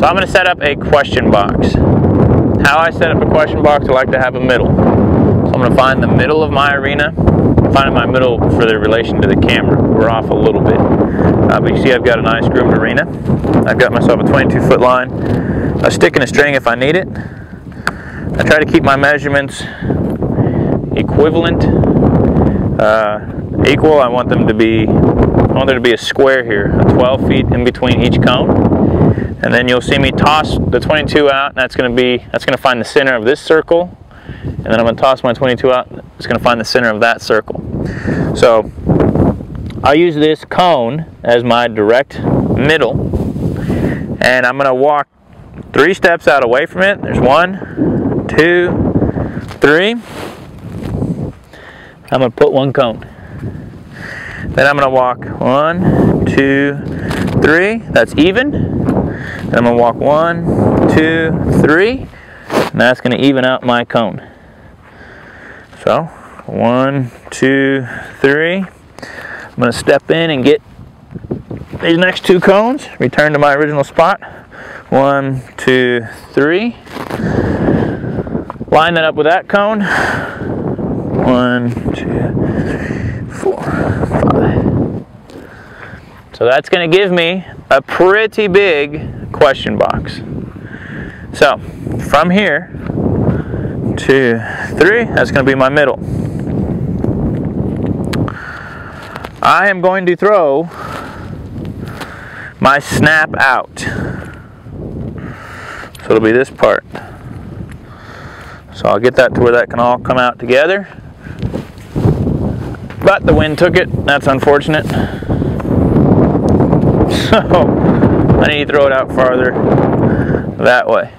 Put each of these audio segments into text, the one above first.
So I'm going to set up a question box. How I set up a question box, I like to have a middle. So I'm going to find the middle of my arena. Finding my middle for the relation to the camera. We're off a little bit. But you see I've got a nice groomed arena. I've got myself a 22-foot line, a stick and a string if I need it. I try to keep my measurements equivalent, equal. I want there to be a square here, 12 feet in between each cone. And then you'll see me toss the 22 out, and that's going to find the center of this circle. And then I'm going to toss my 22 out, it's going to find the center of that circle. So I'll use this cone as my direct middle, and I'm going to walk 3 steps out away from it. There's 1, 2, 3. I'm going to put 1 cone. Then I'm going to walk 1, 2, 3. That's even. Then I'm going to walk 1, 2, 3. And that's going to even out my cone. So 1, 2, 3. I'm going to step in and get these next 2 cones. Return to my original spot. 1, 2, 3. Line that up with that cone. 1, 2, 4, 5. So that's going to give me a pretty big question box. So from here, 2, 3, that's going to be my middle. I am going to throw my snap out. So it'll be this part. So I'll get that to where that can all come out together. But the wind took it. That's unfortunate. So I need to throw it out farther that way.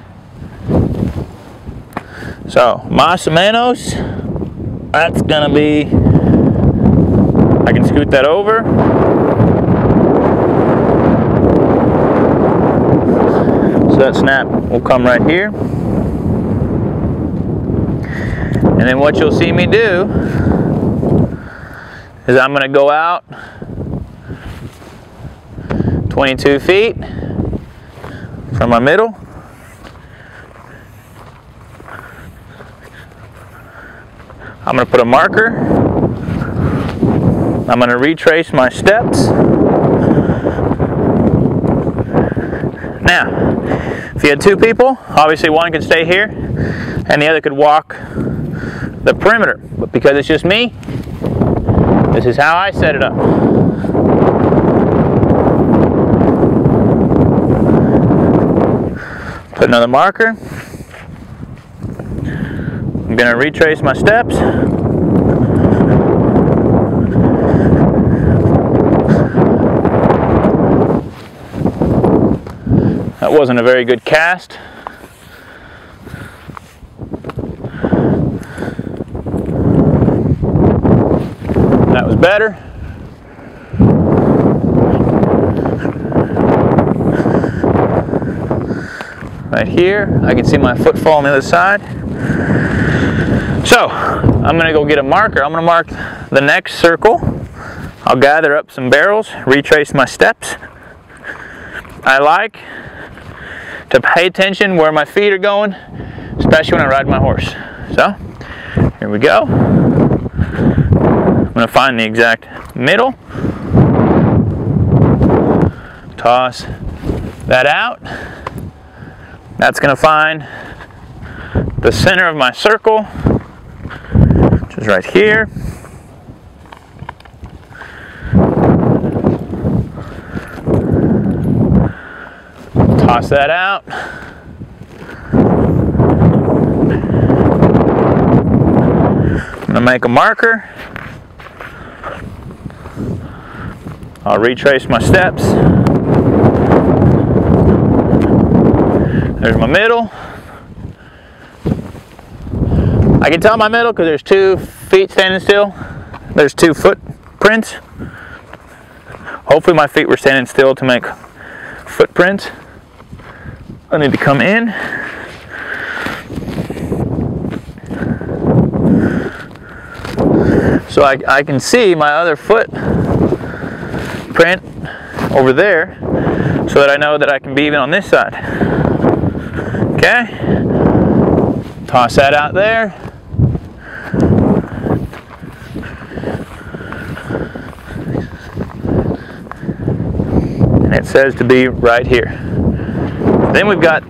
So más o menos, that's gonna be, I can scoot that over. So that snap will come right here. And then what you'll see me do is I'm gonna go out 22 feet from my middle. I'm going to put a marker. I'm going to retrace my steps. Now, if you had 2 people, obviously one could stay here and the other could walk the perimeter. But because it's just me, this is how I set it up. Put another marker. I'm going to retrace my steps. That wasn't a very good cast. That was better. Right here, I can see my footfall on the other side. So, I'm going to go get a marker. I'm going to mark the next circle. I'll gather up some barrels, retrace my steps. I like to pay attention where my feet are going, especially when I ride my horse. So, here we go. I'm going to find the exact middle. Toss that out. That's going to find the center of my circle, which is right here. Toss that out. I'm going to make a marker. I'll retrace my steps. There's my middle. I can tell my middle because there's 2 feet standing still. There's 2 footprints. Hopefully my feet were standing still to make footprints. I need to come in. So I can see my other footprint over there so that I know that I can be even on this side. Okay? Toss that out there. And it says to be right here. Then we've got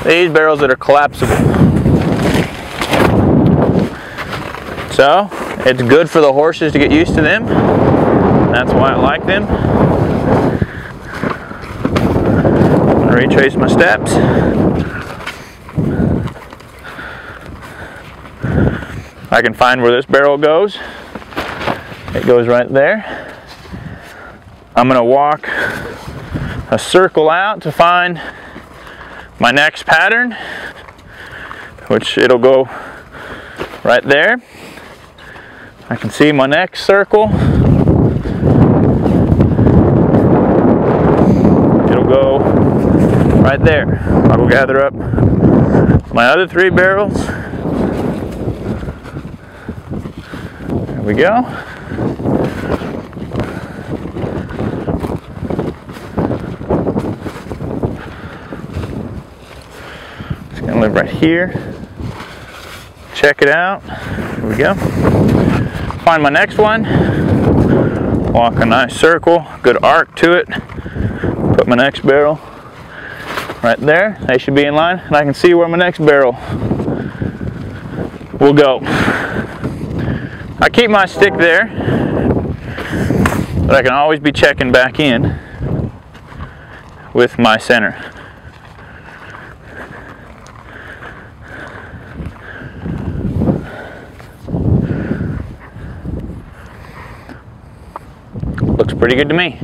these barrels that are collapsible. So, it's good for the horses to get used to them. That's why I like them. I'm going to retrace my steps. I can find where this barrel goes. It goes right there. I'm going to walk a circle out to find my next pattern, which it'll go right there. I can see my next circle. It'll go right there. I will gather up my other 3 barrels. There we go. It's going to live right here. Check it out. Here we go. Find my next one. Walk a nice circle, good arc to it. Put my next barrel right there. They should be in line, and I can see where my next barrel will go. I keep my stick there, but I can always be checking back in with my center. Looks pretty good to me.